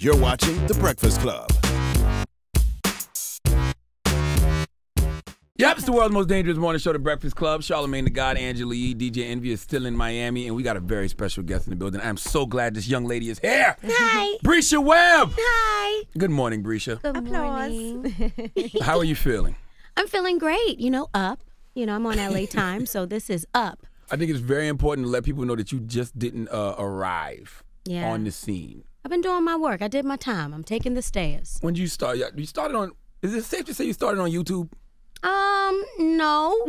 You're watching The Breakfast Club. Yep, it's the world's most dangerous morning show, The Breakfast Club. Charlamagne the God, Angela Yee, DJ Envy is still in Miami, and we got a very special guest in the building. I'm so glad this young lady is here. Hi. Bresha Webb. Hi. Good morning, Bresha. Good morning. How are you feeling? I'm feeling great. Up. I'm on LA time, so this is up. I think it's very important to let people know that you just didn't arrive on the scene. I've been doing my work. I did my time. I'm taking the stairs. When did you start? You started on, is it safe to say you started on YouTube? No.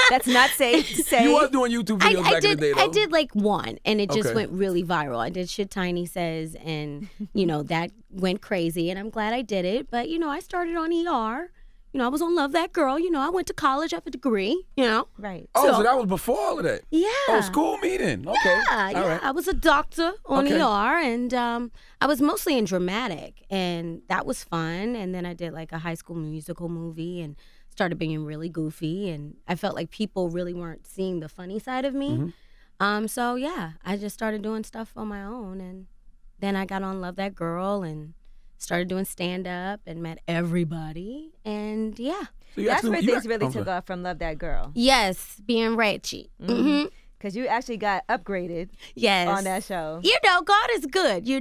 That's not safe to say. You was doing YouTube videos back in the day, though. I did like one, and it just went really viral. I did Shit Tiny Says, and, that went crazy, and I'm glad I did it. But, I started on ER. I was on Love That Girl. I went to college, I have a degree, Right. Oh, so that was before all of that? Yeah. Oh, school meeting. Okay. Yeah. All right. I was a doctor on ER, and I was mostly in dramatic, and that was fun. And then I did like a High School Musical movie and started being really goofy, and I felt like people really weren't seeing the funny side of me. So, yeah, I just started doing stuff on my own, and then I got on Love That Girl and started doing stand-up and met everybody, and yeah. So that's where things really took off from Love That Girl. Yes, being Reggie. Because you actually got upgraded on that show. God is good, He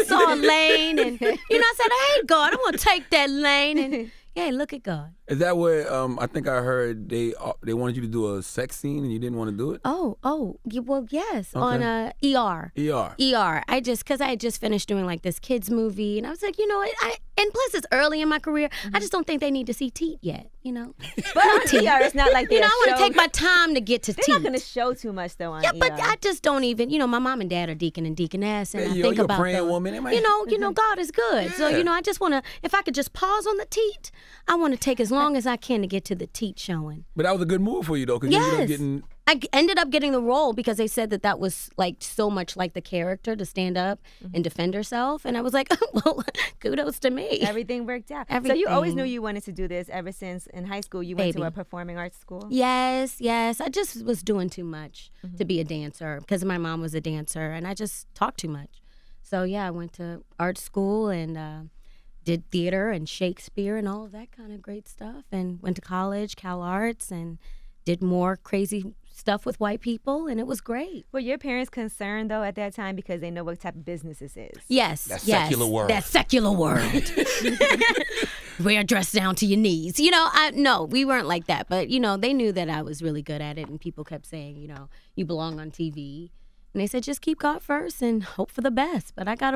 saw a lane, and, I said, hey, God, I'm going to take that lane, and, yeah, look at God. Is that where I think I heard they wanted you to do a sex scene and you didn't want to do it? Well, yes, on ER. ER. Because I had just finished doing like this kids movie, and I was like, and plus it's early in my career. I just don't think they need to see teat yet, But on ER, it's not like I want to take my time to get to teat. They're not going to show too much though on ER. But I just don't even. My mom and dad are deacon and deaconess, and I think you're about a praying those. woman, God is good. Yeah. So I just want to. If I could just pause on the teat, I want to take as long as I can to get to the teat showing. But that was a good move for you though, because you ended up getting. I ended up getting the role because they said that was like so much like the character to stand up and defend herself, and I was like, well, kudos to me. Everything worked out. So you always knew you wanted to do this ever since in high school you went to a performing arts school? Yes. I just was doing too much to be a dancer because my mom was a dancer, and I just talked too much. So yeah, I went to art school and did theater and Shakespeare and all of that kind of great stuff, and went to college, Cal Arts, and did more crazy stuff with white people, and it was great. Were your parents concerned though at that time because they know what type of business this is? Yes. That secular world. That secular world. Wear a dress down to your knees. No, we weren't like that, but they knew that I was really good at it, and people kept saying, you belong on TV, and they said just keep God first and hope for the best. But I got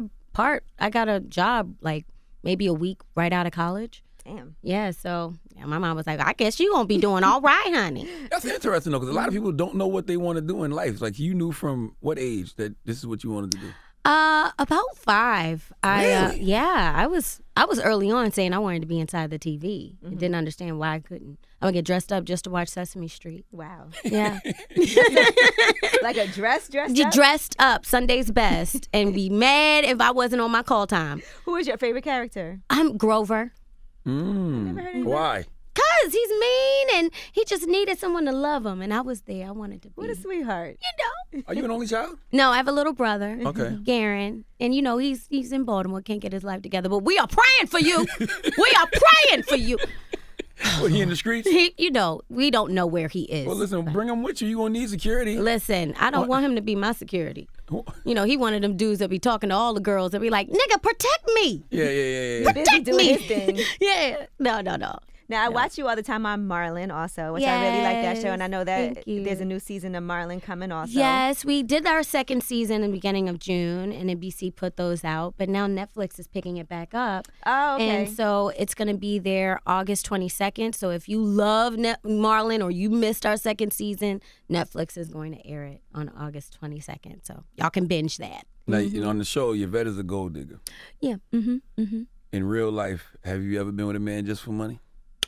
a job like maybe a week right out of college. Damn. Yeah, so my mom was like, I guess you gonna be doing all right, honey. That's interesting though, because a lot of people don't know what they want to do in life. Like, you knew from what age that this is what you wanted to do? About 5. Really? I was early on saying I wanted to be inside the TV. I didn't understand why I couldn't. I would get dressed up just to watch Sesame Street. Wow. Yeah. Like a dressed you up? Dressed up, Sunday's best, and be mad if I wasn't on my call time. Who was your favorite character? I'm Grover. Never heard of Why? Because he's mean, and he just needed someone to love him, and I was there. I wanted to be. What a sweetheart. Are you an only child? No, I have a little brother, Okay. Garen, and he's in Baltimore, can't get his life together, but we are praying for you. We are praying for you. What, he in the streets? We don't know where he is. Well, listen, bring him with you. You're going to need security. Listen, I don't want him to be my security. He one of them dudes that be talking to all the girls that be like, nigga, protect me. Yeah. Protect doing me. his thing. Yeah. No. Now, I watch you all the time on Marlon also, which I really like that show. And I know that Thank you. there's a new season of Marlon coming also. Yes, we did our second season in the beginning of June, and NBC put those out. But now Netflix is picking it back up. Oh, okay. And so it's going to be there August 22nd. So if you love Marlon or you missed our second season, Netflix is going to air it on August 22nd. So y'all can binge that. Now, on the show, Yvette is a gold digger. Yeah. In real life, have you ever been with a man just for money?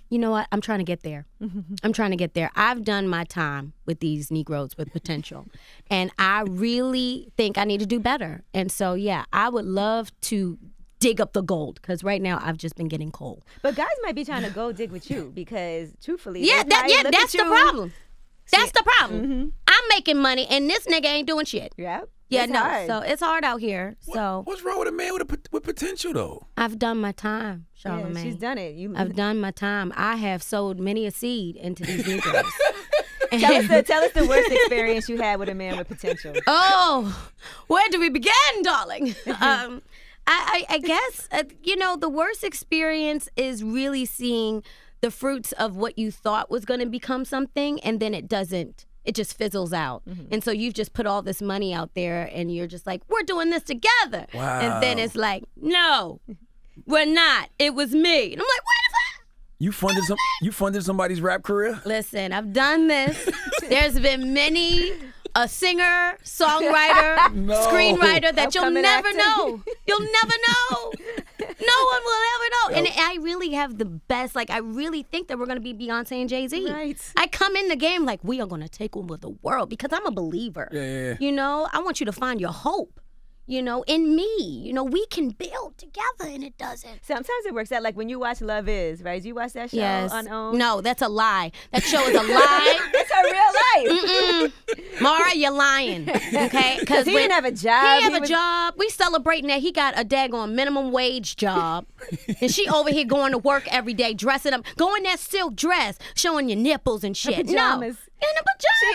You know what? I'm trying to get there. I've done my time with these Negroes with potential. And I really think I need to do better. And so, yeah, I would love to dig up the gold, because right now I've just been getting coal. But guys might be trying to go dig with you because, truthfully, that's the problem. That's the problem. I'm making money and this nigga ain't doing shit. Yep. Yeah, It's no. hard. So it's hard out here. So What's wrong with a man with potential though? I've done my time, Charlamagne. Yeah, she's done it. I've done my time. I have sowed many a seed into these Negroes. Tell us the worst experience you had with a man with potential. Oh, where do we begin, darling? I guess, the worst experience is really seeing the fruits of what you thought was going to become something, and then it doesn't. It just fizzles out. Mm-hmm. And so you've just put all this money out there, and you're just like, we're doing this together. Wow. And then it's like, no, we're not. It was me. And I'm like, what the fuck? You funded somebody's rap career? Listen, I've done this. There's been many a singer, songwriter, screenwriter that you'll never know. You'll never know. No one will ever know. And I really have the best, I really think that we're going to be Beyonce and Jay-Z. Right. I come in the game like, we are going to take over the world because I'm a believer. Yeah. I want you to find your hope. In me. We can build together, and it doesn't. Sometimes it works out. Like when you watch Love Is, right? Do you watch that show on OWN? No, that's a lie. That show is a lie. That's her real life. Mara, you're lying. Okay? Because he didn't have a job. He didn't have a job. We celebrating that he got a daggone minimum wage job. And she over here going to work every day, dressing up, going that silk dress, showing your nipples and shit. Her pajamas. No. In the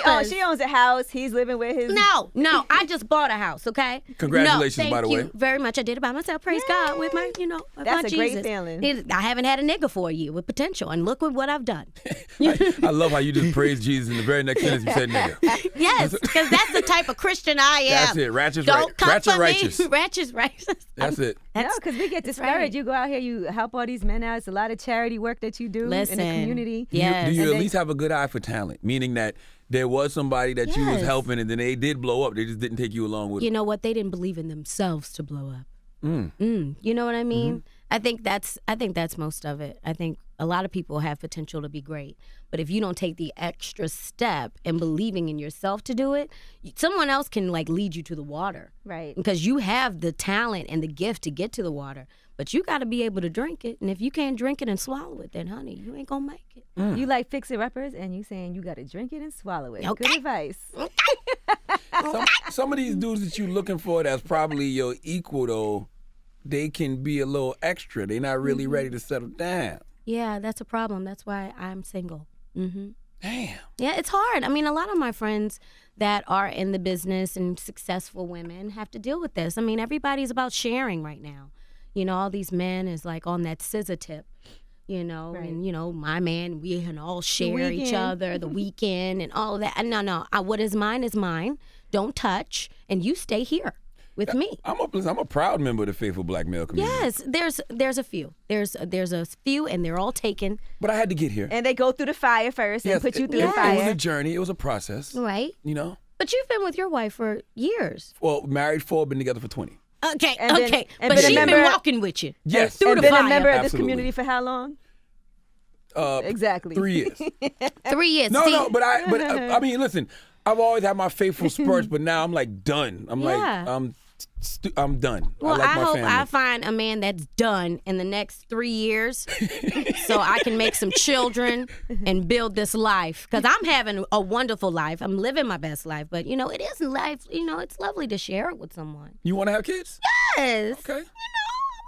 pajamas. She owns a house. He's living with his... No. I just bought a house, okay? Congratulations, by the way. Thank you very much. I did it by myself. Praise God with my, with That's my a Jesus. great feeling. I haven't had a nigga for a year with potential, and look what I've done. I love how you just praised Jesus in the very next sentence you said nigga. Yes, because that's the type of Christian I am. That's it. Ratchet righteous. Ratchet righteous. That's it. No, because we get discouraged. Right. You go out here, you help all these men out. It's a lot of charity work that you do in the community. Yes. Do you at least have a good eye for talent? Meaning that there was somebody that you was helping, and then they did blow up. They just didn't take you along with it. You know what? They didn't believe in themselves to blow up. You know what I mean? Mm-hmm. I think that's most of it. I think a lot of people have potential to be great, but if you don't take the extra step in believing in yourself to do it, someone else can lead you to the water, right? Because you have the talent and the gift to get to the water, but you got to be able to drink it. And if you can't drink it and swallow it, then honey, you ain't gonna make it. You like fixer-uppers, and you saying you got to drink it and swallow it. Okay. Good advice. Some of these dudes that you looking for that's probably your equal though, they can be a little extra. They're not really ready to settle down. Yeah, that's a problem. That's why I'm single. Mm-hmm. Damn. Yeah, it's hard. I mean, a lot of my friends that are in the business and successful women have to deal with this. I mean, everybody's about sharing right now. All these men is on that scissor tip, right. And, my man, we can all share each other, the weekend and all of that. No, what is mine. Don't touch, and you stay here with me. I'm a proud member of the faithful black male community. Yes, there's a few. There's a few, and they're all taken. But I had to get here. And they go through the fire first and put you through the fire. It was a journey. It was a process. Right. But you've been with your wife for years. Well, married 4, been together for 20. Okay, and but she's been walking with you. Yes. Through and the been fire. a member of this Absolutely. community for how long? Exactly. 3 years. 3 years. No, but I mean, listen, I've always had my faithful spurts, but now I'm done. I'm done. Well, I hope family. I find a man that's done in the next 3 years so I can make some children and build this life. Because I'm having a wonderful life. I'm living my best life. But, it is life. It's lovely to share it with someone. You want to have kids? Yes. Okay.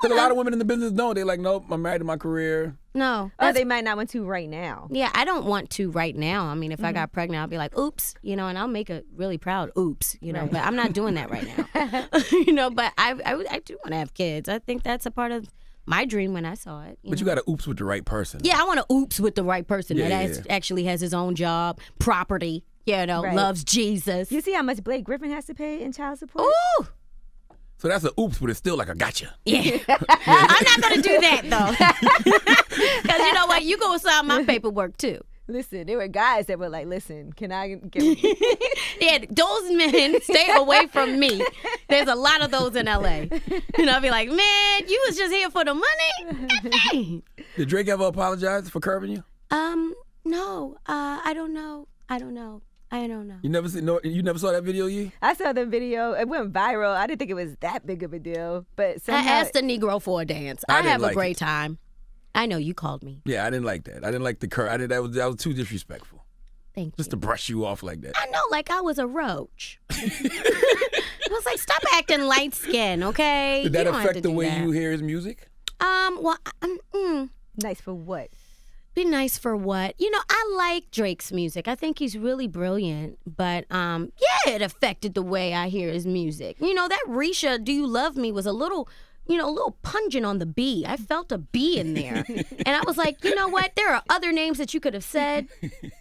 Because a lot of women in the business don't. They're like, nope, I'm married to my career. No. Or they might not want to right now. Yeah, I don't want to right now. I mean, if I got pregnant, I'll be like, oops, and I'll make it really proud, oops, Right. But I'm not doing that right now. But I do want to have kids. I think that's a part of my dream when I saw it. But you got to oops with the right person. Yeah, I want to oops with the right person Yeah. actually has his own job, property, Right. loves Jesus. You see how much Blake Griffin has to pay in child support? Ooh! So that's a oops, but it's still like a gotcha. Yeah. I'm not going to do that, though. Because you know what? You go sign my paperwork, too. Listen, there were guys that were like, listen, can I get... Yeah, those men stay away from me. There's a lot of those in L.A. I'll be like, man, you was just here for the money? God dang. Did Drake ever apologize for curving you? No. I don't know. You never saw that video, Yee? I saw the video. It went viral. I didn't think it was that big of a deal, but somehow... I asked a Negro for a dance. I have a great time. I know you called me. Yeah, I didn't like that. I didn't like the curve. That was too disrespectful. Thank you. Just to brush you off like that. I know, like I was a roach. I was like, stop acting light skinned, okay? Did that affect the way you hear his music? Well, Nice for what? Be nice for what? You know, I like Drake's music. I think he's really brilliant. But, yeah, it affected the way I hear his music. You know, that Risha, Do You Love Me was a little pungent on the B. I felt a B in there. And I was like, you know what? There are other names that you could have said.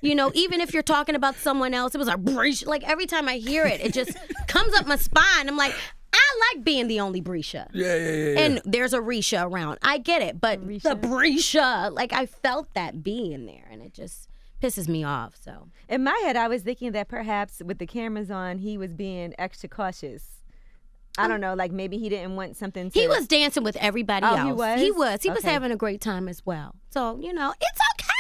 You know, even if you're talking about someone else, it was like, Bresha. Like, every time I hear it, it just comes up my spine. I'm like, I like being the only Bresha. Yeah. And there's a Risha around. I get it. But the Bresha, like, I felt that B in there. And it just pisses me off, so. In my head, I was thinking that perhaps with the cameras on, he was being extra cautious. I don't know, like maybe he didn't want something to... He was dancing with everybody else. He was? He was having a great time as well. So, you know, it's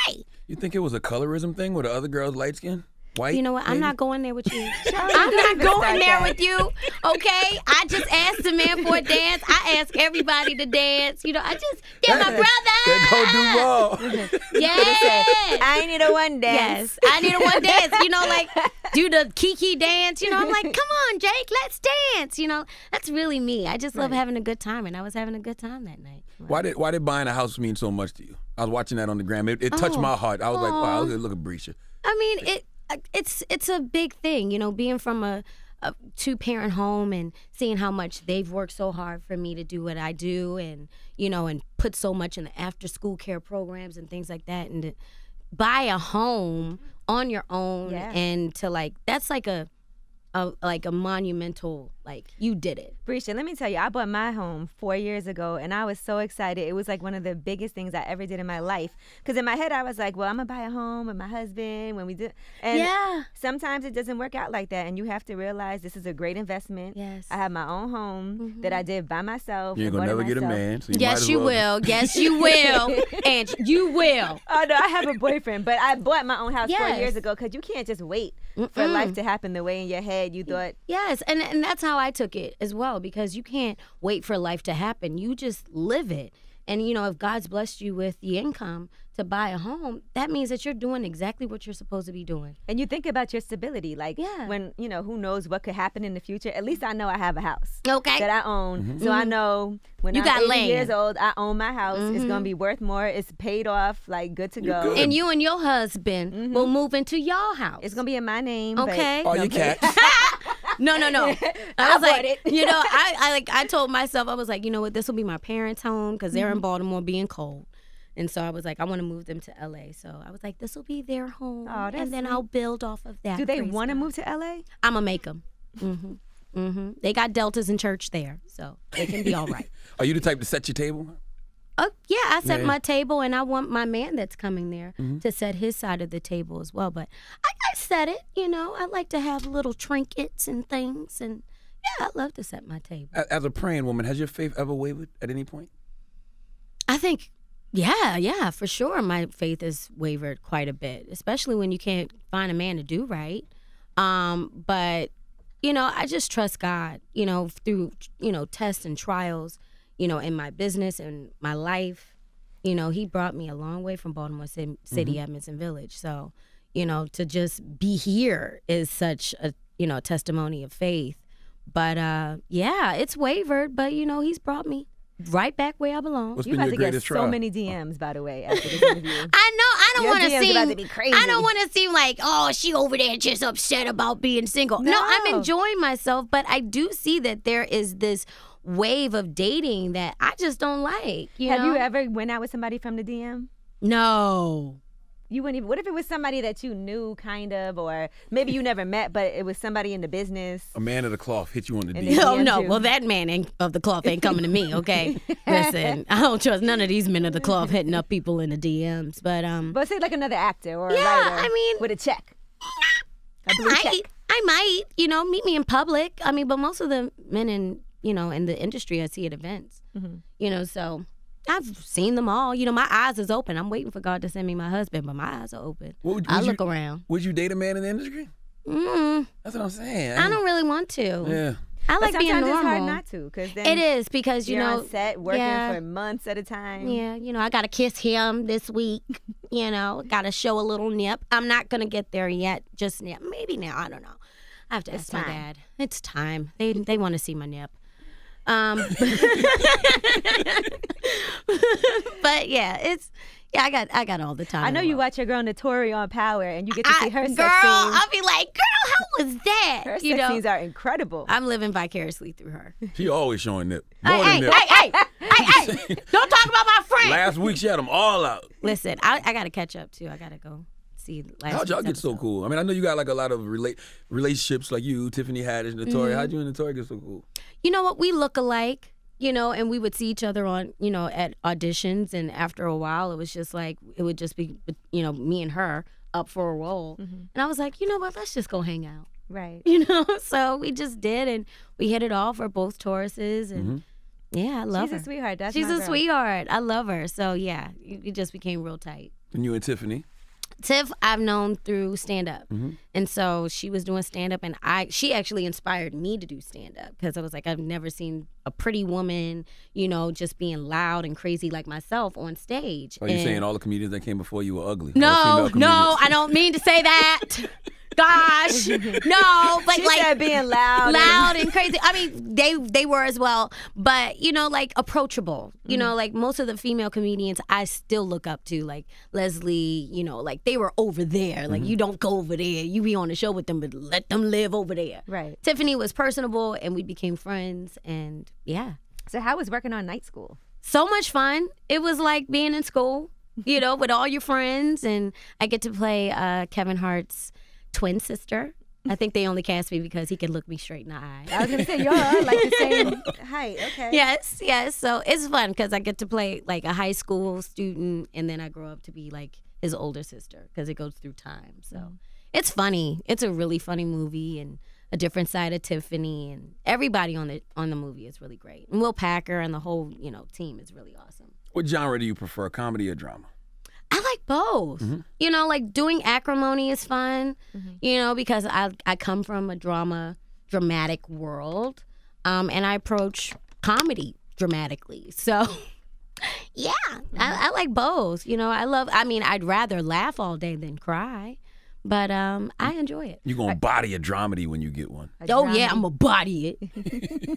okay. You think it was a colorism thing where the other girl's light skin? White? You know what? Maybe? I'm not going there with you. I'm not going there with you, okay? I just asked the man for a dance. I ask everybody to dance. You know, I just get my brother. They go do ball. Yes. I need a one dance. Yes, I need a one dance. You know, like do the Kiki dance. You know, I'm like, come on, Jake, let's dance. You know, that's really me. I just love having a good time, and I was having a good time that night. Why did buying a house mean so much to you? I was watching that on the gram. It touched my heart. I was like, wow, look at Bresha. I mean, it's a big thing, you know, being from a two-parent home and seeing how much they've worked so hard for me to do what I do, and you know, and put so much in the after-school care programs and things like that, and to buy a home on your own and to like that's like a monumental, like, you did it. Bresha, let me tell you, I bought my home 4 years ago, and I was so excited. It was like one of the biggest things I ever did in my life. Because in my head, I was like, well, I'm going to buy a home with my husband when we do. And sometimes it doesn't work out like that, and you have to realize this is a great investment. Yes. I have my own home that I did by myself. You ain't going to never get a man. So Yes, you will. Yes, you will. And you will. Oh, no, I have a boyfriend, but I bought my own house 4 years ago because you can't just wait for life to happen the way in your head you thought. Yes, and that's how I took it as well, because you can't wait for life to happen. You just live it. And, you know, if God's blessed you with the income to buy a home, that means that you're doing exactly what you're supposed to be doing. And you think about your stability. Like, when, you know, who knows what could happen in the future. At least I know I have a house that I own. So I know when I'm 80 years old, I own my house. It's going to be worth more. It's paid off, like, good to go. Good. And you and your husband will move into y'all house. It's going to be in my name. Okay. All your cats. No. I was like, you know, I told myself, I was like, you know what, this will be my parents' home because they're in Baltimore being cold. And so I was like, I want to move them to LA. So I was like, this will be their home. Oh, that's and then I'll build off of that. Do they want to move to LA? I'm going to make them. They got Deltas in church there, so they can be all right. Are you the type to set your table? Yeah, I set my table, and I want my man that's coming there to set his side of the table as well. But I set it, you know. I like to have little trinkets and things, and yeah, I love to set my table. As a praying woman, has your faith ever wavered at any point? I think, yeah, for sure. My faith has wavered quite a bit, especially when you can't find a man to do right. But, you know, I just trust God, you know, through, you know, tests and trials. You know, in my business and my life, you know, he brought me a long way from Baltimore City, Edmondson Village. So, you know, to just be here is such a, you know, testimony of faith. But, yeah, it's wavered, but, you know, he's brought me right back where I belong. What's You're been about your to get greatest so trial? many DMs, by the way, after this interview. I know. I don't want to DMs seem. about to be crazy. I don't want to seem like, oh, she over there just upset about being single. No, I'm enjoying myself, but I do see that there is this wave of dating that I just don't like. Have you ever went out with somebody from the DM? No. You wouldn't even. What if it was somebody that you knew, kind of, or maybe you never met, but it was somebody in the business? A man of the cloth hit you on the And DM. then- Oh, no. too. Well, that man of the cloth ain't coming to me, okay? Listen, I don't trust none of these men of the cloth hitting up people in the DMs. But say like another actor or a yeah, writer. I mean, with a check. A blue check. I might, you know, meet me in public. I mean, but most of the men in, you know, in the industry I see at events. You know, so I've seen them all. You know, my eyes is open. I'm waiting for God to send me my husband, but my eyes are open. I look around. Would you date a man in the industry? Mm-mm. That's what I'm saying. I don't really want to. Yeah. I like being normal. Sometimes it's hard not to, because then it is, because you're on set working for months at a time. Yeah, I got to kiss him this week. Got to show a little nip. I'm not gonna get there yet. Just now, maybe now. I don't know. I have to ask my dad. It's time. They want to see my nip. But yeah, I got all the time. I know you watch your girl Notori on Power, and you get to see her sex scenes. I'll be like, girl, how was that? Her sex scenes are incredible. I'm living vicariously through her. She always showing nip. Hey, don't talk about my friend. Last week she had them all out. Listen, I got to catch up too. I got to go see. How'd y'all get so cool? I mean, I know you got like a lot of relationships, like you, Tiffany Haddish, Notori. How'd you and Notori get so cool? You know what? We look alike. And we would see each other on, at auditions, and after a while, it was just like, it would just be, me and her up for a role. And I was like, you know what, let's just go hang out. Right. So we just did, and we hit it off. We're both Tauruses, and yeah, I love her. She's a sweetheart. She's a sweetheart. I love her. So yeah, we just became real tight. And you and Tiffany? Tiff, I've known through stand-up. And so she was doing stand-up, and she actually inspired me to do stand-up, because I was like, I've never seen a pretty woman, just being loud and crazy like myself on stage. Are you saying all the comedians that came before you were ugly? No, I don't mean to say that. Gosh, no, but she like said being loud and crazy. I mean, they were as well, but like approachable. Like most of the female comedians I still look up to, like Leslie. Like they were over there. Like you don't go over there. You be on the show with them, but let them live over there. Right. Tiffany was personable, and we became friends, and yeah. So how was working on Night School? So much fun. It was like being in school, with all your friends, and I get to play Kevin Hart's twin sister. I think they only cast me because he could look me straight in the eye. I was gonna say, y'all are like the same height. Okay. Yes. So it's fun because I get to play like a high school student, and then I grow up to be like his older sister, because it goes through time. So it's funny. It's a really funny movie, and a different side of Tiffany, and everybody on the movie is really great. And Will Packer and the whole team is really awesome. What genre do you prefer, comedy or drama? I like both. Like doing acrimony is fun, because I come from a dramatic world, and I approach comedy dramatically. So, yeah, I like both. I'd rather laugh all day than cry, but I enjoy it. You gonna body a dramedy when you get one? Yeah, I'm gonna body it.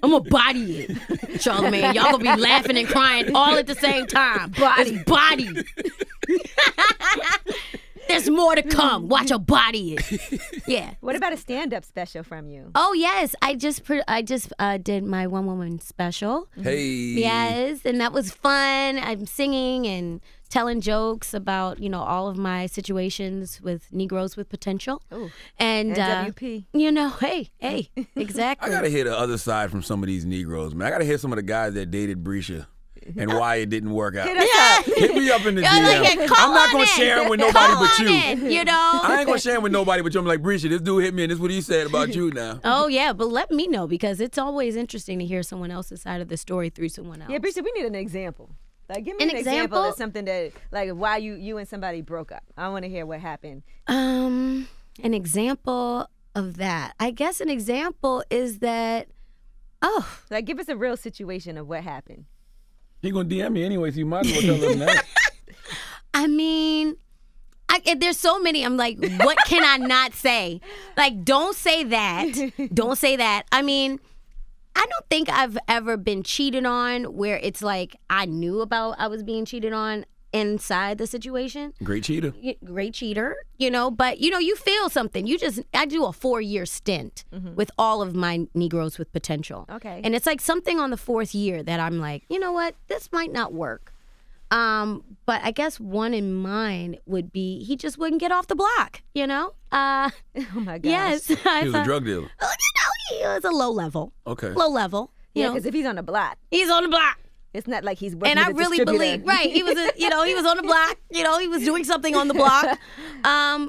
I'm gonna body it, Charlamagne. Y'all gonna be laughing and crying all at the same time. Body. There's more to come. Watch her body it. Yeah. What about a stand-up special from you? Oh yes, I just did my one-woman special. Hey. Yes, and that was fun. I'm singing and telling jokes about all of my situations with Negroes with potential. Ooh. And NWP. Hey, exactly. I gotta hear the other side from some of these Negroes, man. I gotta hear some of the guys that dated Bresha and why it didn't work out. Hit me up in the DM. I'm not gonna share it with nobody but you. I ain't gonna share it with nobody but you. I'm like, Bresha, this dude hit me, and this is what he said about you now. Oh yeah, but let me know, because it's always interesting to hear someone else's side of the story through someone else. Yeah, Bresha, we need an example. Like, give me an example of something that, like, why you and somebody broke up. I want to hear what happened. An example of that. I guess an example is that, like, give us a real situation of what happened. He gonna DM me anyway, so you might as well tell him that. I mean, there's so many. I'm like, what can I not say? Like, don't say that. Don't say that. I mean, I don't think I've ever been cheated on where it's like I knew about I was being cheated on inside the situation. Great cheater. Great cheater, but you feel something. I do a 4-year stint with all of my Negroes with potential. Okay. And it's like something on the 4th year that I'm like, you know what, this might not work. But I guess one in mine would be he just wouldn't get off the block, Oh my gosh. Yes. He was a drug dealer. He was a low level. Okay. Low level. Yeah, because if he's on the block. He's on the block. It's not like he's working and I really believe, right? He was, he was on the block. He was doing something on the block.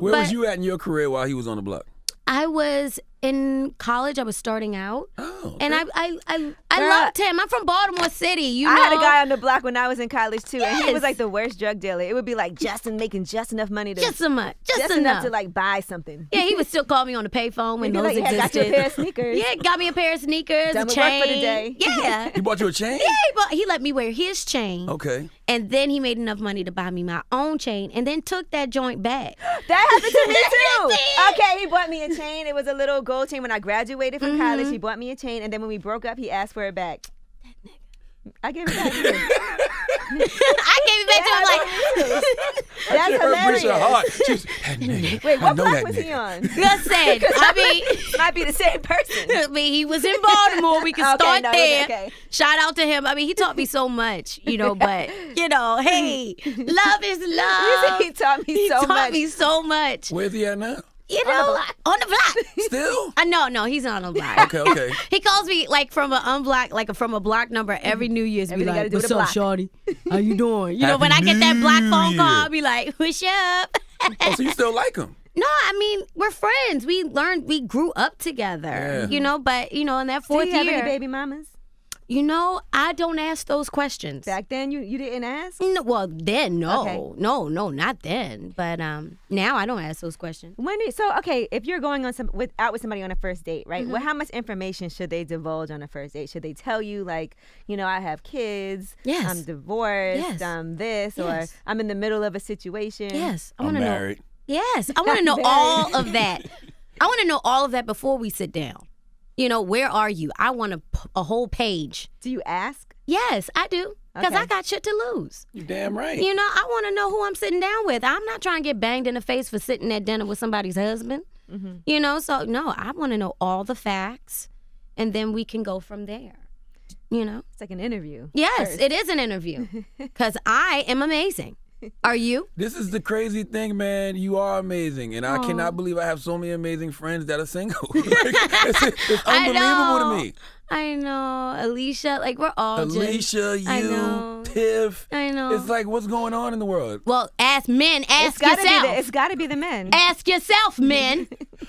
Where was you at in your career while he was on the block? I was In college, I was starting out. Oh, okay. And I loved him. I'm from Baltimore City. You know? I had a guy on the block when I was in college too, Yes. and he was like the worst drug dealer. It would be like making just enough money to just enough to like buy something. Yeah, he would still call me on the payphone when He'd be those like, "Yeah, existed. got you a pair of sneakers." Yeah, got me a pair of sneakers, Done a with chain. work for the day. Yeah. He bought you a chain? Yeah, he let me wear his chain. Okay. And then he made enough money to buy me my own chain and then took that joint back. That happened to me too. It did. Okay, he bought me a chain. It was a little gold chain when I graduated from college. He bought me a chain, and then when we broke up, he asked for it back. I gave it back to him. I gave it back to him like, That's hilarious. Bresha hard. She's, that nigga. Wait, I what know block that was nigga. he on? listen, I mean, Might be the same person. he was in Baltimore. We can Okay, start no, there. okay. Shout out to him. I mean, he taught me so much, but, hey, love is love. He taught me so He taught much. me so much. Where's he at now? On the block. Still? No, he's not on the block. Okay. He calls me from a block number every New Year's. Be Everything gotta like, do with "What's a up, block." shorty? How you doing?" Happy When I get that New black phone call, Year. I'll be like, "What's up?" Oh, so you still like him? No, I mean, we're friends. We grew up together. Yeah. But in that Do fourth you have year, any baby mamas? I don't ask those questions. Back then, you didn't ask? No, well, then no, Okay. no, not then. But now I don't ask those questions. If you're going on out with somebody on a first date, right? Well, how much information should they divulge on a first date? Should they tell you I have kids, Yes. I'm divorced, Yes. I'm this, Yes. or I'm in the middle of a situation? Yes, I I'm want to know. married. Yes, I want to know all of that. I want to know all of that before we sit down. Where are you? I want a whole page. Do you ask? Yes, I do. Because Okay. I got shit to lose. You damn right. I want to know who I'm sitting down with. I'm not trying to get banged in the face for sitting at dinner with somebody's husband. So no, I want to know all the facts, and then we can go from there. It's like an interview. Yes, first. it is an interview. Because I am amazing. Are you? This is the crazy thing, man. You are amazing, and I cannot believe I have so many amazing friends that are single. It's unbelievable to me. I know. Alicia, we're all Alicia, I you, know. Tiff. I know. It's like, what's going on in the world? Well, ask men. Ask yourself. It's got to be the men. Ask yourself, men.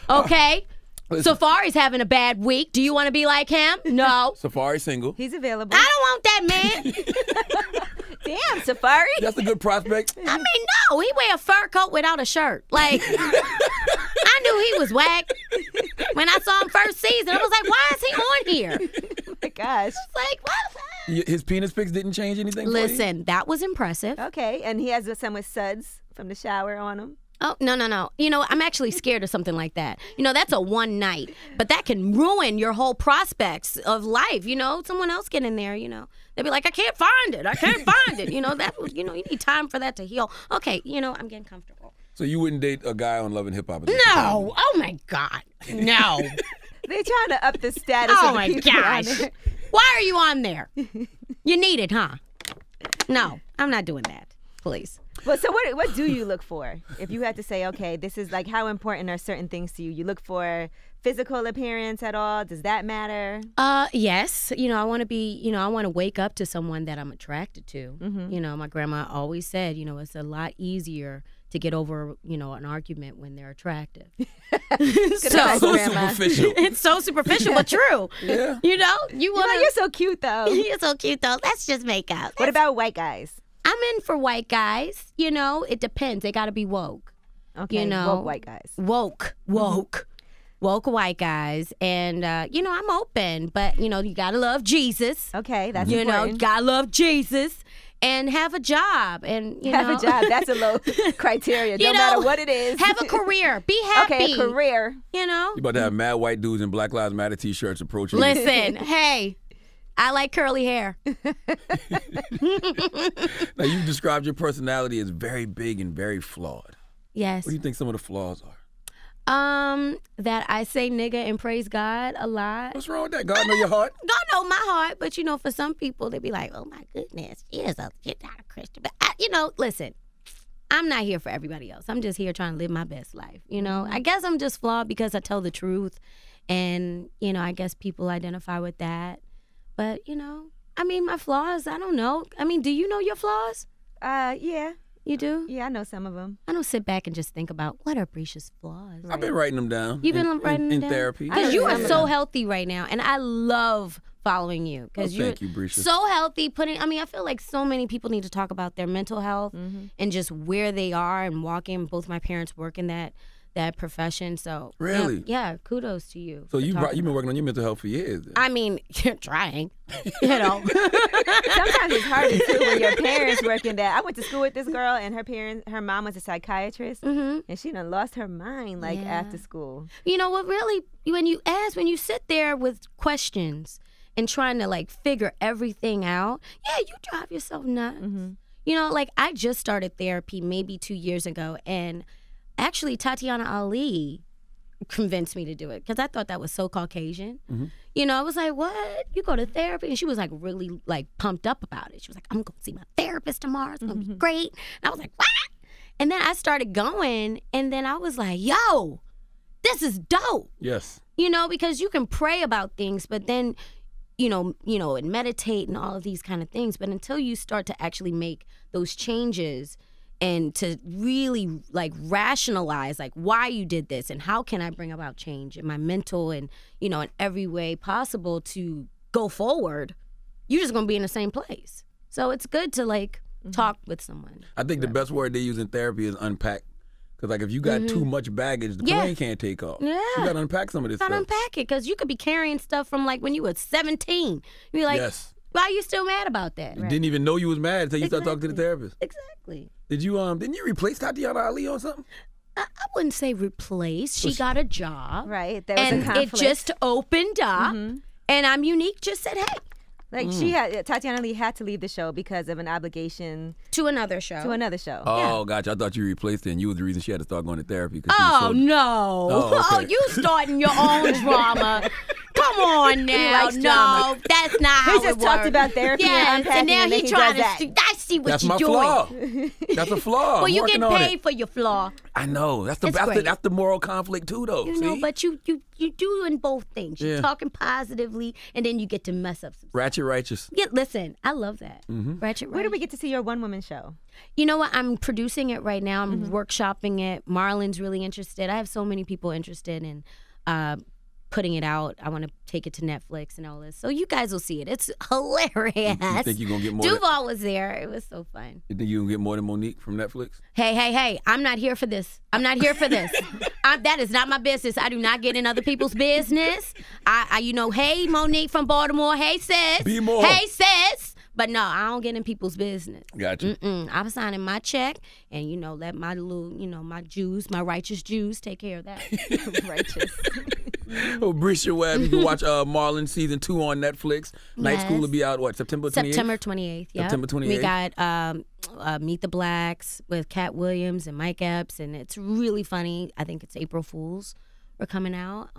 Okay? Listen. Safari's having a bad week. Do you want to be like him? No. Safari single. He's available. I don't want that man. Damn, Safari. That's a good prospect. I mean, no. He wear a fur coat without a shirt. I knew he was whack. When I saw him first season, I was like, why is he on here? Oh my gosh. What? His penis pics didn't change anything for you? Listen, that was impressive. Okay, and he has some with suds from the shower on him. Oh, no. I'm actually scared of something like that. That's a one night, but that can ruin your whole prospects of life. Someone else get in there, they'll be like, I can't find it. You need time for that to heal. Okay, I'm getting comfortable. So you wouldn't date a guy on Love and Hip Hop? No. Oh, my God. No. They're trying to up the status Oh, of the my people on gosh. there. Why are you on there? You need it, huh? No, I'm not doing that. Please. Well, so what do you look for? If you had to say, okay, this is how important are certain things to you? You look for physical appearance at all? Does that matter? Yes. I want to be, I want to wake up to someone that I'm attracted to. My grandma always said, it's a lot easier to get over, an argument when they're attractive. So superficial. It's so superficial, but true. Yeah. You want to. You're so cute, though. You're so cute, though. Let's just make up. What about white guys? I'm in for white guys. It depends. They got to be woke. Okay, woke white guys. Woke white guys. And, I'm open. But, you got to love Jesus. Okay, that's You important. got to love Jesus. And have a job. And, Have a job. That's a low criteria. No matter what it is. Have a career. Be happy. Okay, a career. You about to have mad white dudes in Black Lives Matter t-shirts approaching Listen, hey, I like curly hair. Now, you described your personality as very big and very flawed. Yes. What do you think some of the flaws are? That I say nigga and praise God a lot. What's wrong with that? God know your heart. God know my heart, but for some people they be like, oh my goodness, she's not a Christian. But listen, I'm not here for everybody else. I'm just here trying to live my best life. I guess I'm just flawed because I tell the truth, and I guess people identify with that. But my flaws, I don't know. Do you know your flaws? Yeah. You do? Yeah, I know some of them. I don't sit back and just think about what are Bresha's flaws. I've been writing them down. You've been writing them down? In therapy. Because you are so healthy right now, and I love following you. Because thank you, Bresha. So healthy. I feel like so many people need to talk about their mental health and just where they are and walking. Both my parents work in that profession. So really, yeah, kudos to you. So you've been working on your mental health for years. Then. I mean, you're trying. Sometimes it's hard too when your parents work in that. I went to school with this girl, and her mom was a psychiatrist, and she done lost her mind after school. You know what? Really, when you sit there with questions and trying to figure everything out, you drive yourself nuts. You know, I just started therapy maybe 2 years ago, and actually, Tatiana Ali convinced me to do it because I thought that was so Caucasian. You know, I was like, what? You go to therapy? And she was really pumped up about it. She was like, I'm going to see my therapist tomorrow. It's going to be great. And I was like, what? And then I started going, and then I was like, yo, this is dope. Yes. You know, because you can pray about things, but then, and meditate and all of these kind of things. But until you start to actually make those changes and to really rationalize why you did this and how can I bring about change in my mental and, in every way possible to go forward, you're just going to be in the same place. So it's good to talk with someone. I think the best word they use in therapy is unpack. Because if you got too much baggage, the plane can't take off. Yeah. You got to unpack some of this stuff. Unpack it because you could be carrying stuff from when you were 17. You're like, yes. Why are you still mad about that? You didn't even know you was mad until you started talking to the therapist. Exactly. Didn't you replace Tatiana Ali on something? I wouldn't say replace. She got a job. Right. There was a conflict. It just opened up. And I'm Unique just said, hey. Tatiana Ali had to leave the show because of an obligation to another show. Oh, gotcha. I thought you replaced it, and you was the reason she had to start going to therapy. Oh, no. Oh, okay. You starting your own drama. Come on now. No, that's not how it works. He just talked about therapy and unpacking, and now he trying does to I see what that's you're doing. Flaw. That's a flaw. Well, you get paid for your flaw. I know. That's the moral conflict too, though. You know, but you doing both things. You're talking positively, and then you get to mess up some Ratchet righteous. Yeah, listen, I love that. Ratchet righteous. Where do we get to see your one-woman show? You know what? I'm producing it right now. I'm workshopping it. Marlon's really interested. I have so many people interested in putting it out. I want to take it to Netflix and all this. So you guys will see it. It's hilarious. You think you're going to get more? Duval was there. It was so fun. You think you're going to get more than Monique from Netflix? Hey. I'm not here for this. That is not my business. I do not get in other people's business. Hey, Monique from Baltimore. Hey, sis. Be more. Hey, sis. But no, I don't get in people's business. Gotcha. I'm signing my check and, let my little, my righteous Jews take care of that. Righteous. Oh, Bresha Webb. You can watch Marlon season 2 on Netflix. Night School will be out, September 28th? September 28th, yeah. September 28th. We got Meet the Blacks with Cat Williams and Mike Epps, and it's really funny. I think it's April Fool's. We're coming out.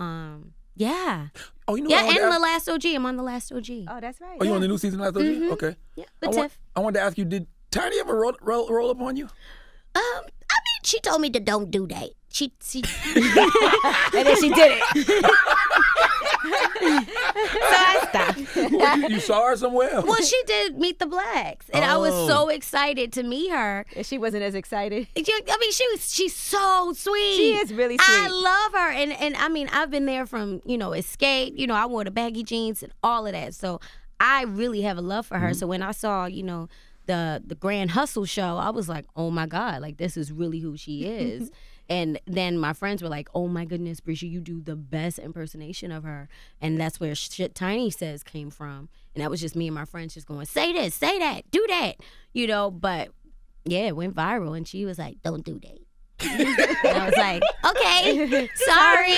Yeah. Oh, you know what? Yeah, and The Last OG. I'm on The Last OG. Oh, that's right. Oh, you on the new season of The Last OG? Okay. Yeah, with Tiff. I wanted to ask you, did Tiny ever roll up on you? I mean, she told me to don't do that. She and then she did it. So I stopped. Well, you saw her somewhere? Well, she did Meet the Blacks, and I was so excited to meet her. And she wasn't as excited. I mean, she's so sweet. She is really sweet. I love her, and I mean, I've been there from Escape. I wore the baggy jeans and all of that, so I really have a love for her. So when I saw the Grand Hustle show, I was like, oh my God, this is really who she is. And then my friends were like, oh my goodness, Bresha, you do the best impersonation of her. And that's where Shit Tiny Says came from. And that was just me and my friends just going, say this, say that, do that. But yeah, it went viral. And she was like, don't do that. And I was like, okay, sorry.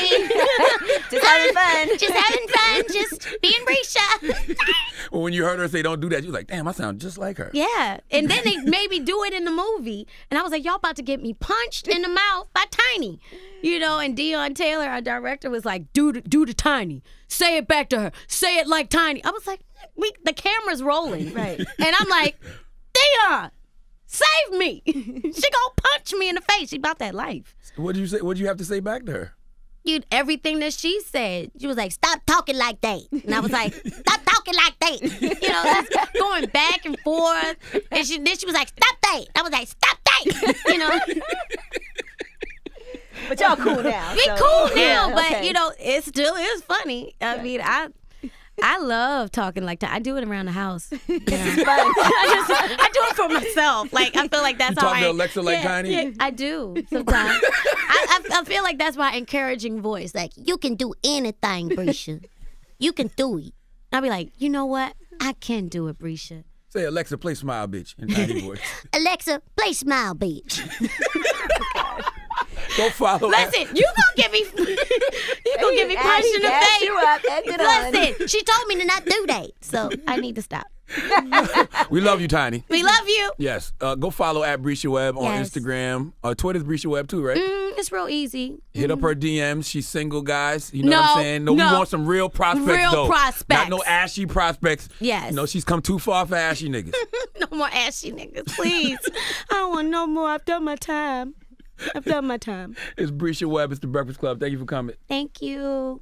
Just having fun. Just being Bresha. Well, when you heard her say don't do that, you was like, damn, I sound just like her. Yeah. And then they made me do it in the movie. And I was like, y'all about to get me punched in the mouth by Tiny. And Dion Taylor, our director, was like, do the Tiny. Say it back to her. Say it like Tiny. I was like, the camera's rolling. Right. And I'm like, Dion, save me. She gonna punch me in the face. She about that life. What did you say? What did you have to say back to her? Everything that she said. She was like, stop talking like that. And I was like, stop talking like that. That's going back and forth. And then she was like, stop that. I was like, stop that. like, you know. But y'all cool now. We cool now, but you know, it still is funny. I mean, I love talking like that. I do it around the house. This is fun. I do it for myself. Like, I feel like that's how talk to Alexa like Tiny? Yeah, I do sometimes. I feel like that's my encouraging voice. Like, you can do anything, Bresha. You can do it. I'll be like, you know what? I can do it, Bresha. Say, Alexa, play Smile, bitch, in Tiny voice. Alexa, play Smile, bitch. Go follow. Listen, you gonna give me punched in the face. You up, listen, she told me to not do that, so I need to stop. We love you, Tiny. We love you. Yes. Go follow at Bresha Webb on Instagram. Twitter's Bresha Webb too, right? It's real easy. Hit up her DMs. She's single, guys. You know what I'm saying? No, we want some real prospects, real prospects. Not no ashy prospects. Yes. You know, she's come too far for ashy niggas. No more ashy niggas, please. I don't want no more. I've done my time. I've done my time. It's Bresha Webb. It's The Breakfast Club. Thank you for coming. Thank you.